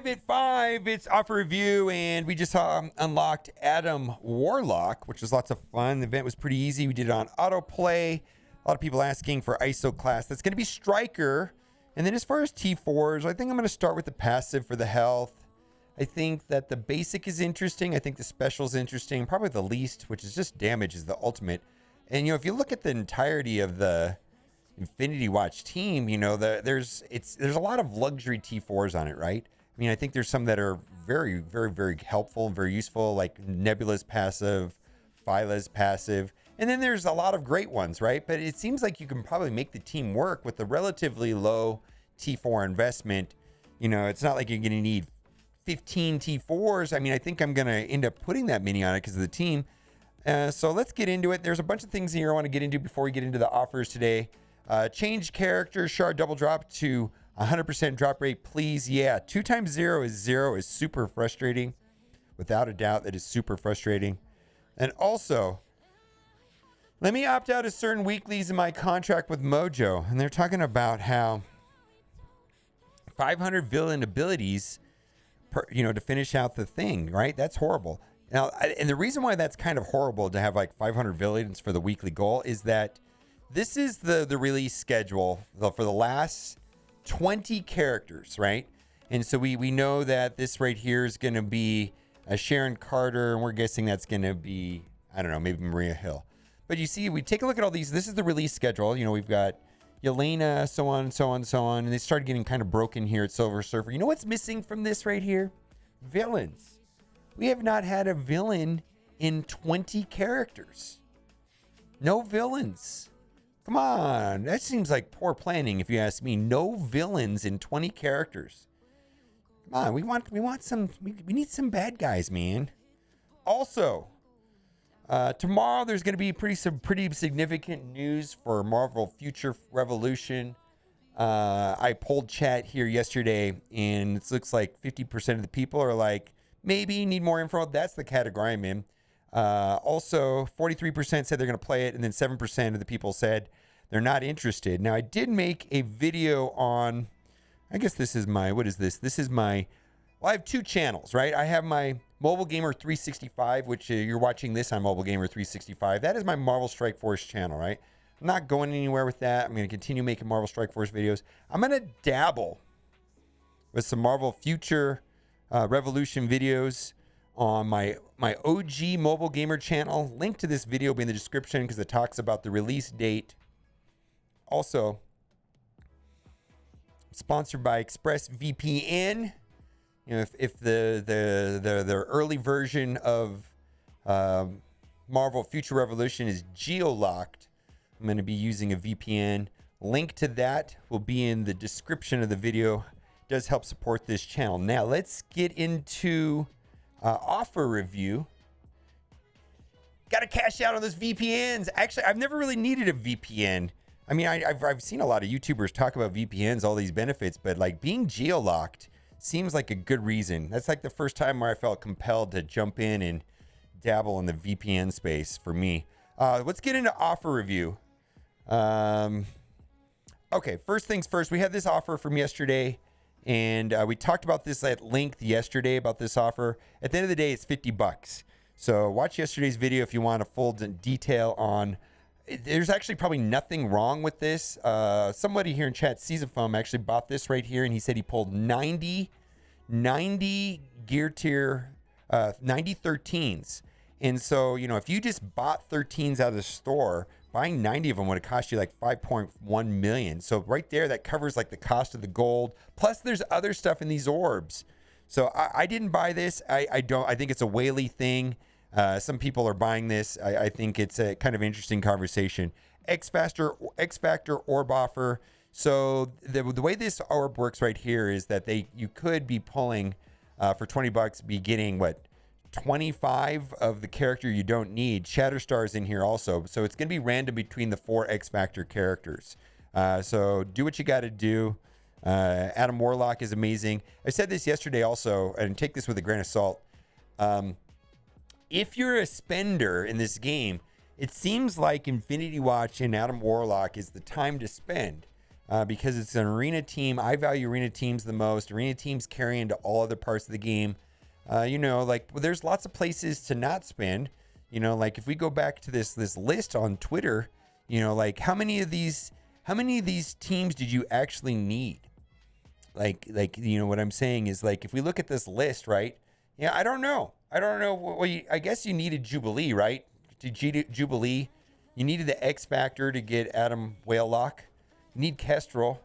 Live at 5, it's offer review, and we just unlocked Adam Warlock, which was lots of fun. The event was pretty easy. We did it on autoplay. A lot of people asking for ISO class. That's going to be Striker. And then as far as T4s, I think I'm going to start with the passive for the health. I think that the basic is interesting. I think the special is interesting. Probably the least, which is just damage, is the ultimate. And, if you look at the entirety of the Infinity Watch team, there's a lot of luxury T4s on it, right? I mean, I think there's some that are very, very, very helpful and very useful, like Nebula's passive, Phyla's passive. And then there's a lot of great ones, right? But it seems like you can probably make the team work with a relatively low T4 investment. It's not like you're going to need 15 T4s. I mean, I think I'm going to end up putting that many on it because of the team. So let's get into it. There's a bunch of things here I want to get into before we get into the offers today. Change character, shard double drop to 100% drop rate, please. Yeah, 2 times 0 is 0 is super frustrating. Without a doubt, that is super frustrating. And also, let me opt out of certain weeklies in my contract with Mojo. And they're talking about how 500 villain abilities, to finish out the thing, right? That's horrible. Now, and the reason why that's kind of horrible to have like 500 villains for the weekly goal is that this is the release schedule for the last 20 characters, right? And so we know that this right here is going to be a Sharon Carter, and we're guessing that's going to be, I don't know, maybe Maria Hill. But you see, we take a look at all these. This is the release schedule. We've got Yelena, so on, so on, so on. And they started getting kind of broken here at Silver Surfer. You know what's missing from this right here? Villains. We have not had a villain in 20 characters. No villains. Come on. That seems like poor planning, if you ask me. No villains in 20 characters. Come on. We need some bad guys, man. Also, tomorrow there's going to be some pretty significant news for Marvel Future Revolution. I polled chat here yesterday, and it looks like 50% of the people are like, maybe need more info. That's the category I'm in. Also, 43% said they're going to play it, and then 7% of the people said they're not interested. Now, I did make a video on, I guess this is my, what is this? This is my, well, I have 2 channels, right? I have my Mobile Gamer 365, which you're watching this on Mobile Gamer 365. That is my Marvel Strike Force channel, right? I'm not going anywhere with that. I'm going to continue making Marvel Strike Force videos. I'm going to dabble with some Marvel Future Revolution videos on my OG Mobile Gamer channel. Link to this video will be in the description because it talks about the release date. Also, sponsored by ExpressVPN. If the early version of Marvel Future Revolution is geo-locked, I'm going to be using a VPN. Link to that will be in the description of the video. It does help support this channel. Now, let's get into offer review. Got to cash out on those VPNs. Actually, I've never really needed a VPN. I mean, I've seen a lot of YouTubers talk about VPNs, all these benefits, but like being geo-locked seems like a good reason. That's like the first time where I felt compelled to jump in and dabble in the VPN space for me. Let's get into offer review. Okay, first things first, we had this offer from yesterday, and we talked about this at length yesterday about this offer. At the end of the day, it's $50. So watch yesterday's video if you want a full detail on. There's actually probably nothing wrong with this. Somebody here in chat, Season Foam, actually bought this right here, and he said he pulled 90 gear tier, 90 13s. And so, if you just bought 13s out of the store, buying 90 of them would have cost you like 5.1 million. So right there, that covers like the cost of the gold. Plus, there's other stuff in these orbs. So I didn't buy this. I think it's a Whaley thing. Some people are buying this. I think it's a kind of interesting conversation. X Factor Orb Offer. So the way this orb works right here is that you could be pulling for $20, be getting 25 of the character you don't need. Shatterstar's in here also. So it's going to be random between the 4 X Factor characters. So do what you got to do. Adam Warlock is amazing. I said this yesterday also, and take this with a grain of salt. If you're a spender in this game, it seems like Infinity Watch and Adam Warlock is the time to spend. because it's an arena team. I value arena teams the most. Arena teams carry into all other parts of the game. Like, well, there's lots of places to not spend. Like if we go back to this list on Twitter, like how many of these teams did you actually need? Like what I'm saying is, like, if we look at this list, right? Yeah, I don't know. Well, I guess you needed Jubilee, right? Jubilee, you needed the X Factor to get Adam Warlock. You need Kestrel.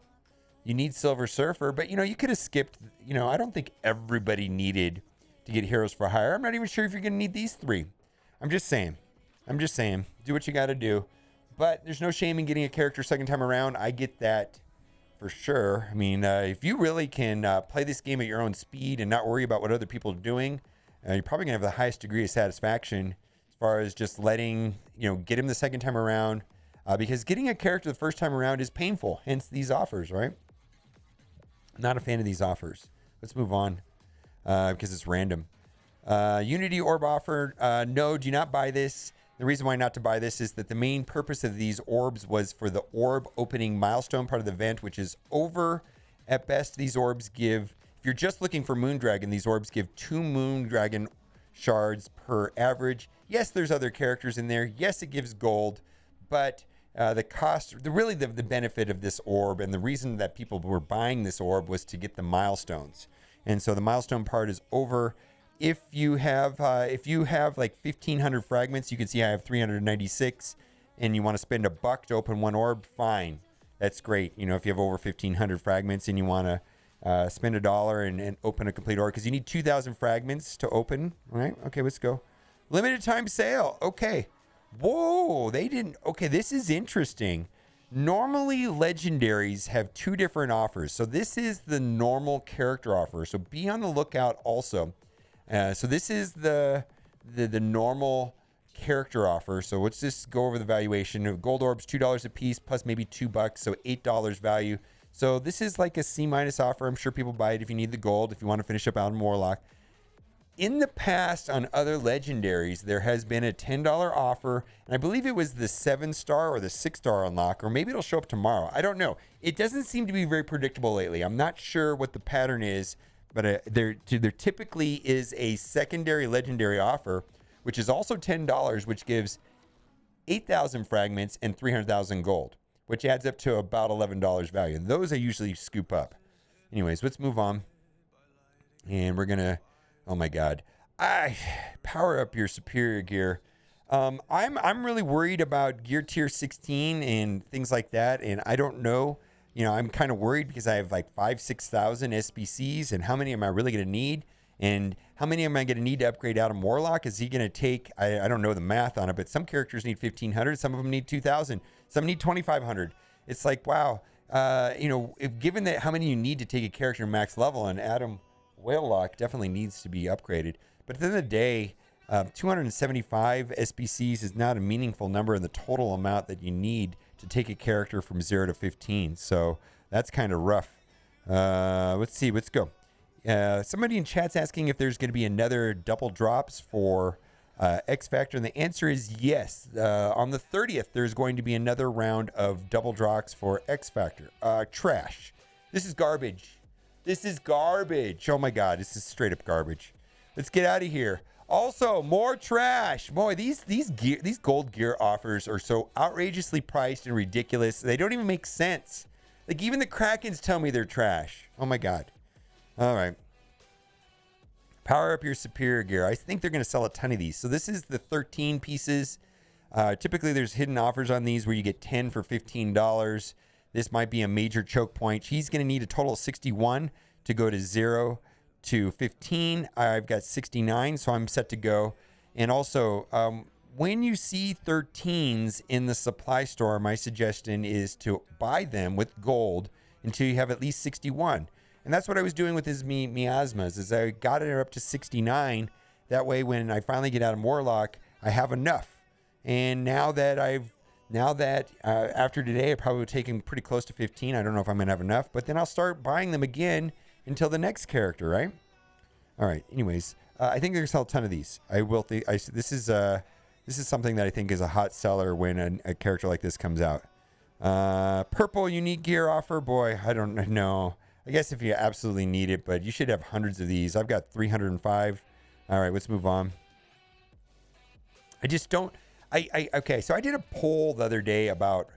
You need Silver Surfer. But, you could have skipped, I don't think everybody needed to get Heroes for Hire. I'm not even sure if you're going to need these three. I'm just saying. Do what you got to do. But there's no shame in getting a character second time around. I get that for sure. I mean, if you really can play this game at your own speed and not worry about what other people are doing, you're probably going to have the highest degree of satisfaction as far as just letting, get him the second time around. Because getting a character the first time around is painful. Hence these offers, right? Not a fan of these offers. Let's move on because it's random. Unity Orb Offer. No, do not buy this. The reason why not to buy this is that the main purpose of these orbs was for the orb opening milestone part of the event, which is over. At best, these orbs give, if you're just looking for Moondragon, these orbs give 2 Moondragon shards per average. Yes, there's other characters in there. Yes, it gives gold, but the cost, the benefit of this orb and the reason that people were buying this orb was to get the milestones. And so the milestone part is over. If you have like 1,500 fragments, you can see I have 396, and you want to spend $1 to open one orb, fine. That's great. If you have over 1,500 fragments and you want to spend $1 and open a complete orb, because you need 2,000 fragments to open. All right. Okay, let's go. Limited time sale. Okay. Whoa, they didn't. Okay, this is interesting. Normally, legendaries have 2 different offers. So this is the normal character offer. So be on the lookout also. So this is the normal character offer. So let's just go over the valuation. Gold orbs, $2 a piece, plus maybe $2, so $8 value. So this is like a C- offer. I'm sure people buy it if you need the gold, if you want to finish up Adam Warlock. In the past, on other legendaries, there has been a $10 offer, and I believe it was the 7-star or the 6-star unlock, or maybe it'll show up tomorrow. I don't know. It doesn't seem to be very predictable lately. I'm not sure what the pattern is, but there typically is a secondary legendary offer, which is also $10, which gives 8,000 fragments and 300,000 gold, which adds up to about $11 value. And those I usually scoop up. Anyways, let's move on. And we're going to... Oh my God! Power up your superior gear. I'm really worried about gear tier 16 and things like that, and I don't know. I'm kind of worried because I have like 6,000 SBCs, and how many am I really going to need? And how many am I going to need to upgrade Adam Warlock? Is he going to take? I don't know the math on it, but some characters need 1,500, some of them need 2,000, some need 2,500. It's like, wow. If given that how many you need to take a character max level, and Adam Warlock definitely needs to be upgraded. But at the end of the day, 275 SBCs is not a meaningful number in the total amount that you need to take a character from 0 to 15. So that's kind of rough. Let's see. Let's go. Somebody in chat's asking if there's going to be another double drops for X Factor. And the answer is yes. On the 30th, there's going to be another round of double drops for X Factor. Trash. This is garbage. This is garbage. Oh my God, this is straight up garbage. Let's get out of here. Also, more trash. Boy, these gold gear offers are so outrageously priced and ridiculous. They don't even make sense. Like, even the Krakens tell me they're trash. Oh my God. All right. Power up your superior gear. I think they're going to sell a ton of these. So this is the 13 pieces. Typically, there's hidden offers on these where you get 10 for $15. This might be a major choke point. He's going to need a total of 61 to go to 0 to 15. I've got 69, so I'm set to go. And also, when you see 13s in the supply store, my suggestion is to buy them with gold until you have at least 61. And that's what I was doing with his miasmas, is I got it up to 69. That way, when I finally get out of Warlock, I have enough. And now that after today, I probably would take him pretty close to 15. I don't know if I'm going to have enough, but then I'll start buying them again until the next character, right? All right. Anyways, I think there's a ton of these. I will think this is something that I think is a hot seller when a character like this comes out. Purple unique gear offer. Boy, I don't know. I guess if you absolutely need it, but you should have hundreds of these. I've got 305. All right, let's move on. I just don't. Okay, so I did a poll the other day about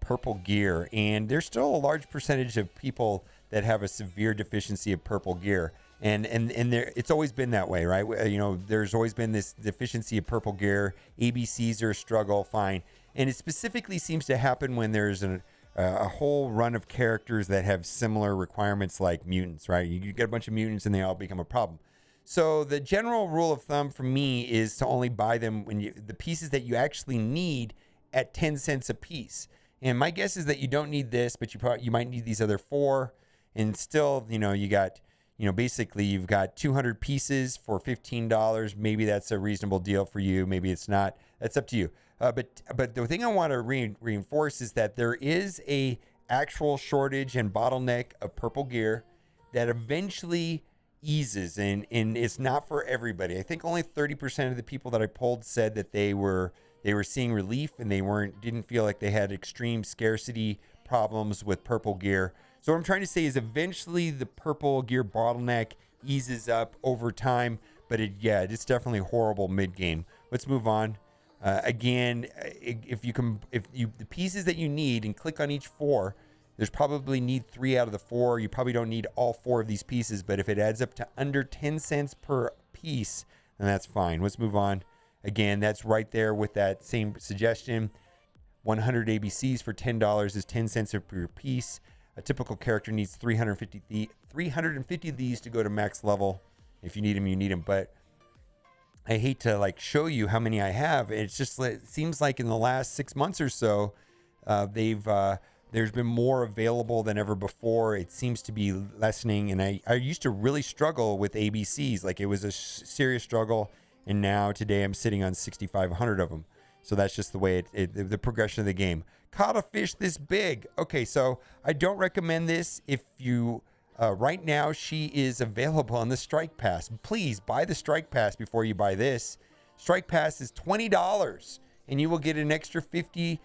purple gear, and there's still a large percentage of people that have a severe deficiency of purple gear. And there, it's always been that way, right? You know, there's always been this deficiency of purple gear. ABCs are a struggle, fine. And it specifically seems to happen when there's a whole run of characters that have similar requirements like mutants, right? You get a bunch of mutants and they all become a problem. So the general rule of thumb for me is to only buy them when the pieces that you actually need at 10 cents a piece. And my guess is that you don't need this, but you might need these other 4. And still, you know, you got, you know, basically you've got 200 pieces for $15. Maybe that's a reasonable deal for you. Maybe it's not. That's up to you. But the thing I want to reinforce is that there is a actual shortage and bottleneck of purple gear that eventually eases, and it's not for everybody. I think only 30% of the people that I polled said that they were seeing relief, and they didn't feel like they had extreme scarcity problems with purple gear. So what I'm trying to say is eventually the purple gear bottleneck eases up over time, but it's definitely horrible mid-game. Let's move on. Again, if the pieces that you need, and click on each 4, there's probably need 3 out of the 4. You probably don't need all 4 of these pieces, but if it adds up to under 10 cents per piece, then that's fine. Let's move on. Again, that's right there with that same suggestion. 100 ABCs for $10 is 10 cents per piece. A typical character needs 350 of these to go to max level. If you need them, you need them. But I hate to like show you how many I have. It's just, it seems like in the last 6 months or so, there's been more available than ever before. It seems to be lessening. And I used to really struggle with ABCs. Like it was a serious struggle. And now today I'm sitting on 6,500 of them. So that's just the way the progression of the game. Caught a fish this big. Okay, so I don't recommend this if you, right now she is available on the Strike Pass. Please buy the Strike Pass before you buy this. Strike Pass is $20 and you will get an extra 50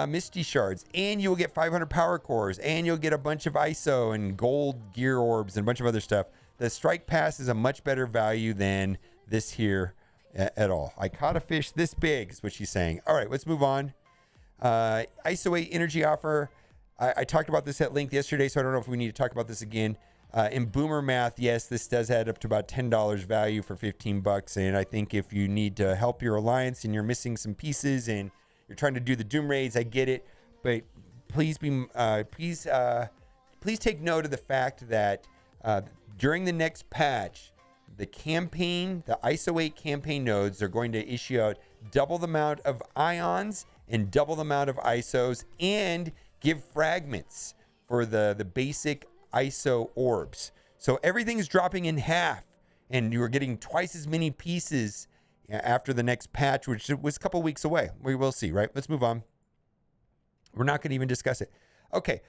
Misty Shards, and you will get 500 Power Cores, and you'll get a bunch of ISO and gold gear orbs and a bunch of other stuff. The Strike Pass is a much better value than this here at all. I caught a fish this big is what she's saying. All right, let's move on. ISO 8 energy offer. I talked about this at length yesterday, so I don't know if we need to talk about this again. In boomer math, yes, this does add up to about $10 value for $15. And I think if you need to help your alliance and you're missing some pieces and you're trying to do the Doom raids, I get it. But please take note of the fact that during the next patch, the ISO 8 campaign nodes are going to issue out double the amount of ions and double the amount of ISOs, and give fragments for the basic ISO orbs. So everything's dropping in half, and you're getting twice as many pieces after the next patch, which was a couple weeks away. We will see, right? Let's move on. We're not going to even discuss it. Okay,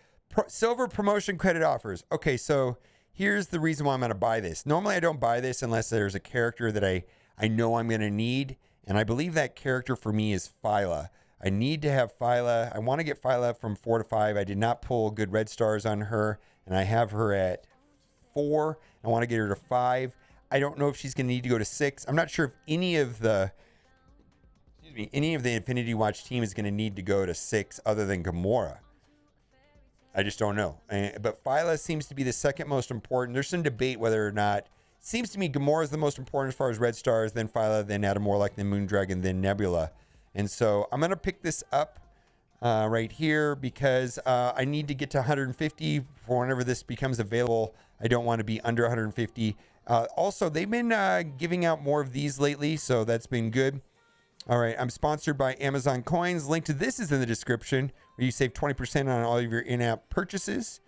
silver promotion credit offers. Okay, so here's the reason why I'm going to buy this. Normally, I don't buy this unless there's a character that I know I'm going to need, and I believe that character for me is Phyla. I need to have Phyla. I want to get Phyla from 4 to 5. I did not pull good red stars on her, and I have her at 4. I want to get her to 5. I don't know if she's going to need to go to 6. I'm not sure if any of the Infinity Watch team is going to need to go to 6 other than Gamora. I just don't know. But Phyla seems to be the second most important. There's some debate whether or not. Seems to me Gamora is the most important as far as red stars, then Phyla, then Adam Warlock, then Moondragon, then Nebula. And so I'm going to pick this up right here because I need to get to 150 for whenever this becomes available. I don't want to be under 150. Also, they've been giving out more of these lately, so that's been good. All right, I'm sponsored by Amazon Coins. Link to this is in the description, where you save 20% on all of your in-app purchases.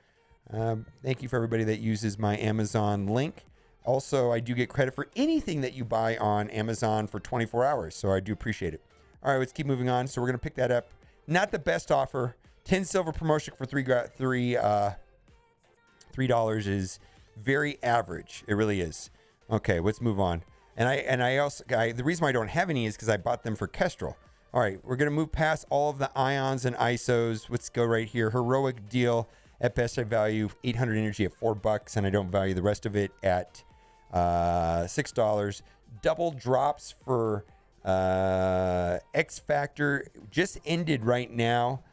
Thank you for everybody that uses my Amazon link. Also, I do get credit for anything that you buy on Amazon for 24 hours, so I do appreciate it. All right, let's keep moving on. So we're going to pick that up. Not the best offer. 10 silver promotion for $3 is very average. It really is. Okay, let's move on. And I also the reason why I don't have any is because I bought them for Kestrel. All right, we're going to move past all of the ions and ISOs. Let's go right here. Heroic deal. At best, I value 800 energy at $4, and I don't value the rest of it at $6. Double drops for X Factor just ended right now,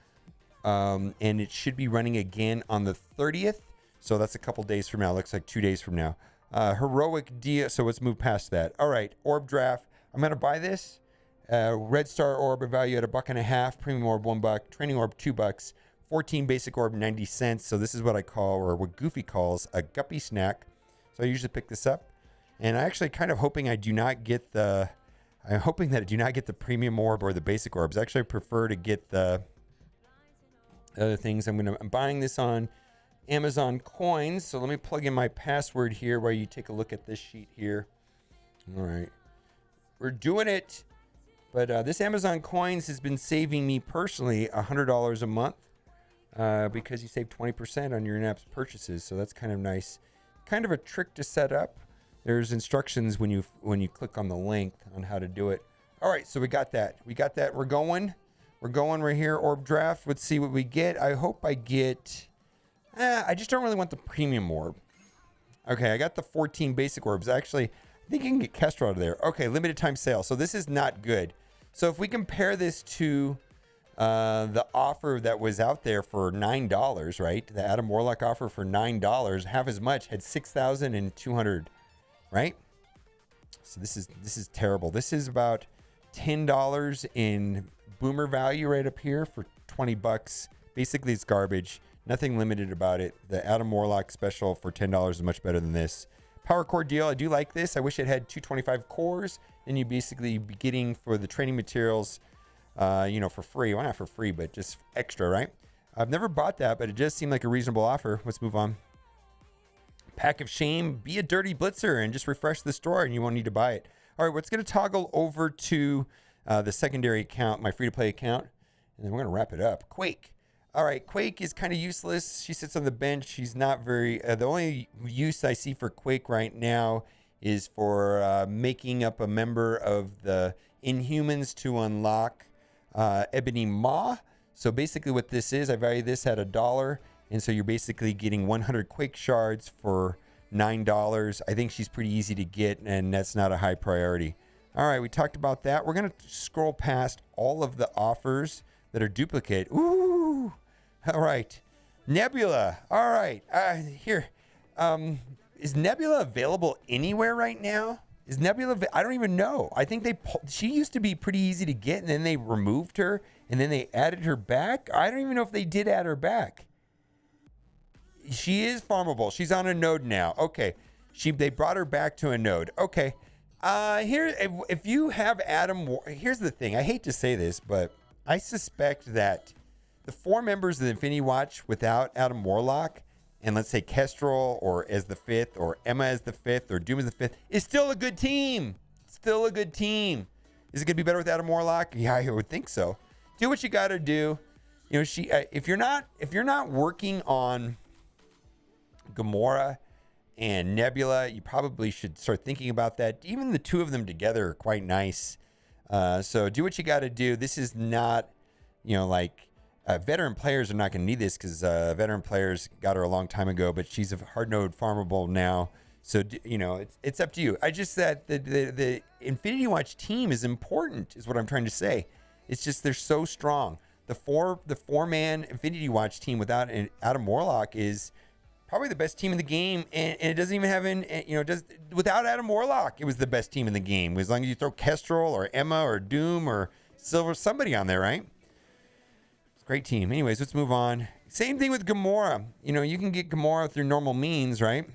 and it should be running again on the 30th. So that's a couple days from now. Looks like 2 days from now. Heroic deal. So let's move past that. All right, Orb Draft. I'm going to buy this. Red Star Orb, value at $1.50. Premium Orb, $1. Training Orb, $2. 14 basic orb, 90 cents. So this is what I call, or what Goofy calls, a guppy snack. So I usually pick this up. And I actually kind of hoping I do not get the, I'm hoping that I do not get the premium orb or the basic orbs. Actually, I prefer to get the other things. I'm buying this on Amazon Coins. So let me plug in my password here while you take a look at this sheet here. All right. We're doing it. But this Amazon Coins has been saving me personally $100 a month. Because you save 20% on your in-app purchases, so that's kind of nice. Kind of a trick to set up. There's instructions when you click on the link on how to do it. All right, so we got that. We're going right here. Orb Draft. Let's see what we get. I hope I get. I just don't really want the premium orb. Okay, I got the 14 basic orbs. Actually, I think you can get Kestrel out of there. Okay, limited time sale. So this is not good. So if we compare this to the offer that was out there for $9, right? The Adam Warlock offer for $9, half as much, had 6,200, right? So this is terrible. This is about $10 in boomer value right up here for $20. Basically, it's garbage. Nothing limited about it. The Adam Warlock special for $10 is much better than this. Power core deal. I do like this. I wish it had 225 cores. Then you basically be getting for the training materials, for free. Well, not for free, but just extra, right? I've never bought that, but it just seemed like a reasonable offer. Let's move on. Pack of Shame. Be a dirty blitzer and just refresh the store, and you won't need to buy it. All right, let's going to toggle over to the secondary account, my free-to-play account, and then we're going to wrap it up. Quake. All right, Quake is kind of useless. She sits on the bench. She's not very... the only use I see for Quake right now is for making up a member of the Inhumans to unlock Ebony Maw. So basically what this is, I value this at $1, and so you're basically getting 100 Quake shards for $9. I think she's pretty easy to get, and that's not a high priority. All right, we talked about that. We're going to scroll past all of the offers that are duplicate. Ooh, all right. Nebula. All right, here. Is Nebula available anywhere right now? Is Nebula? I don't even know. I think she used to be pretty easy to get, and then they removed her, and then they added her back. I don't even know if they did add her back. She is farmable. She's on a node now. Okay, they brought her back to a node. Okay, here if you have Adam. Here's the thing. I hate to say this, but I suspect that the 4 members of the Infinity Watch without Adam Warlock, and let's say Kestrel or as the 5th, or Emma as the 5th, or Doom as the 5th, is still a good team. Still a good team. Is it gonna be better with Adam Warlock? Yeah, I would think so. Do what you got to do. You know, if you're not working on Gamora and Nebula, you probably should start thinking about that. Even the 2 of them together are quite nice. So do what you got to do. This is not, veteran players are not going to need this because veteran players got her a long time ago, but she's a hard node farmable now. So, it's up to you. I just that the Infinity Watch team is important is what I'm trying to say. It's just they're so strong. The 4-man Infinity Watch team without an Adam Warlock is probably the best team in the game, and it doesn't even have without Adam Warlock, it was the best team in the game. As long as you throw Kestrel or Emma or Doom or Silver, somebody on there, right? It's a great team. Anyways, let's move on. Same thing with Gamora. You can get Gamora through normal means, right?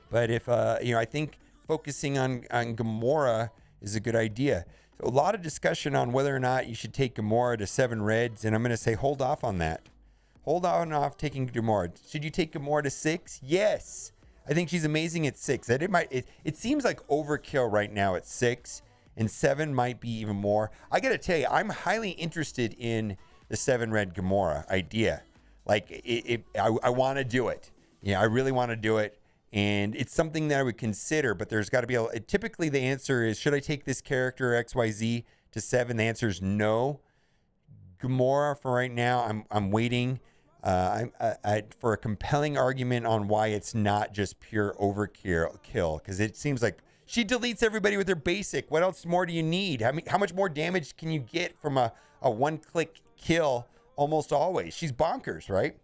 But if I think focusing on Gamora is a good idea. So a lot of discussion on whether or not you should take Gamora to 7 reds, and I'm going to say hold off on that. Hold on off taking Gamora. Should you take Gamora to 6? Yes. I think she's amazing at 6. It seems like overkill right now at 6, and 7 might be even more. I got to tell you, I'm highly interested in the 7 red Gamora idea. Like, I want to do it. Yeah, I really want to do it. And it's something that I would consider, but there's got to be typically the answer is, should I take this character XYZ? to 7? The answer is no. Gamora, for right now, I'm waiting for a compelling argument on why it's not just pure overkill, because it seems like she deletes everybody with her basic. What else more do you need? How much more damage can you get from a one-click kill almost always? She's bonkers, right?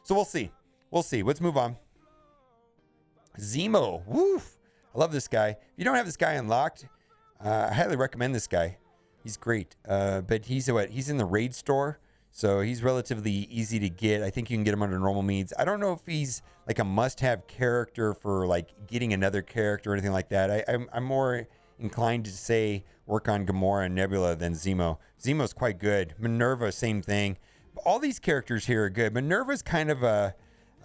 So we'll see. We'll see. Let's move on. Zemo. Woof. I love this guy. If you don't have this guy unlocked, I highly recommend this guy. He's great. But he's in the raid store, so he's relatively easy to get. I think you can get him under normal means. I don't know if he's like a must-have character for like getting another character or anything like that. I'm more inclined to say work on Gamora and Nebula than Zemo. Zemo's quite good. Minerva, same thing. All these characters here are good. Minerva's kind of an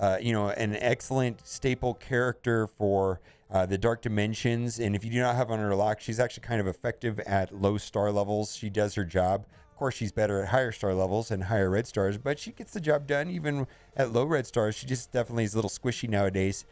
excellent staple character for the Dark Dimensions, and if you do not have her unlocked, she's actually kind of effective at low star levels. She does her job. Of course, she's better at higher star levels and higher red stars, but she gets the job done even at low red stars. She just definitely is a little squishy nowadays,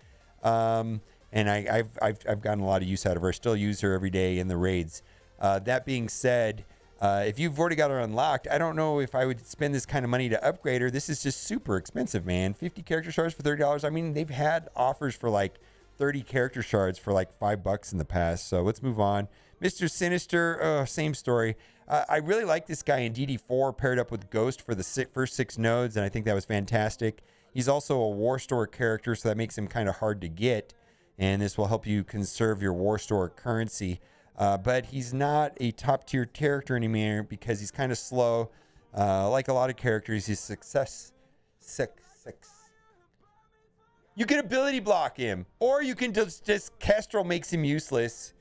and I've gotten a lot of use out of her. I still use her every day in the raids. That being said, if you've already got her unlocked, I don't know if I would spend this kind of money to upgrade her. This is just super expensive, man. 50 character shards for $30. I mean, they've had offers for like 30 character shards for like $5 in the past. So let's move on. Mr. Sinister, same story. I really like this guy in DD4 paired up with Ghost for the first 6 nodes, and I think that was fantastic. He's also a War Store character, so that makes him kind of hard to get, and this will help you conserve your War Store currency. But he's not a top tier character anymore because he's kind of slow. Like a lot of characters, he's success. You can ability block him, or you can just Kestrel makes him useless.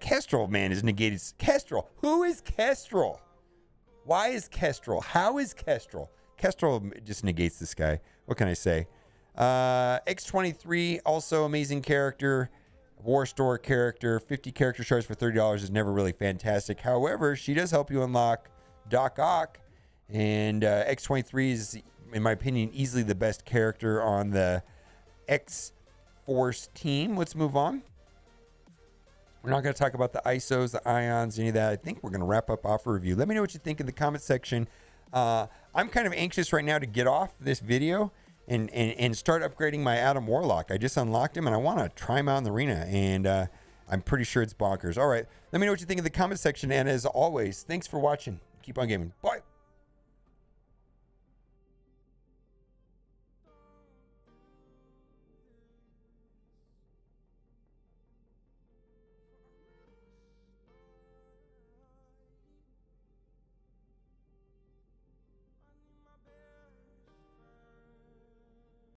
Kestrel, man, is negated. Kestrel. Who is Kestrel? Why is Kestrel? How is Kestrel? Kestrel just negates this guy. What can I say? X-23, also amazing character. War Store character. 50 character shards for $30 is never really fantastic. However, she does help you unlock Doc Ock. And X-23 is, in my opinion, easily the best character on the X-Force team. Let's move on. We're not going to talk about the ISOs, the ions, any of that. I think we're going to wrap up offer review. Let me know what you think in the comment section. I'm kind of anxious right now to get off this video and start upgrading my Adam Warlock. I just unlocked him, and I want to try him out in the arena, and I'm pretty sure it's bonkers. All right, let me know what you think in the comment section, and as always, thanks for watching. Keep on gaming. Bye.